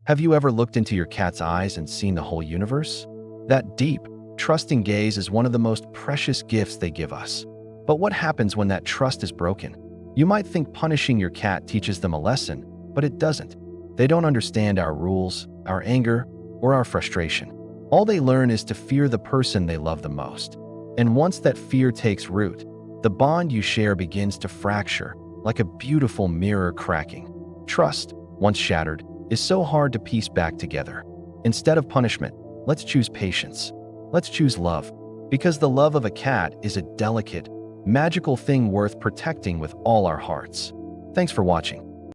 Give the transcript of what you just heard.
Have you ever looked into your cat's eyes and seen the whole universe? That deep, trusting gaze is one of the most precious gifts they give us. But what happens when that trust is broken? You might think punishing your cat teaches them a lesson, but it doesn't. They don't understand our rules, our anger, or our frustration. All they learn is to fear the person they love the most. And once that fear takes root, the bond you share begins to fracture, like a beautiful mirror cracking. Trust, once shattered, is so hard to piece back together. Instead of punishment, let's choose patience. Let's choose love, because the love of a cat is a delicate, magical thing worth protecting with all our hearts. Thanks for watching.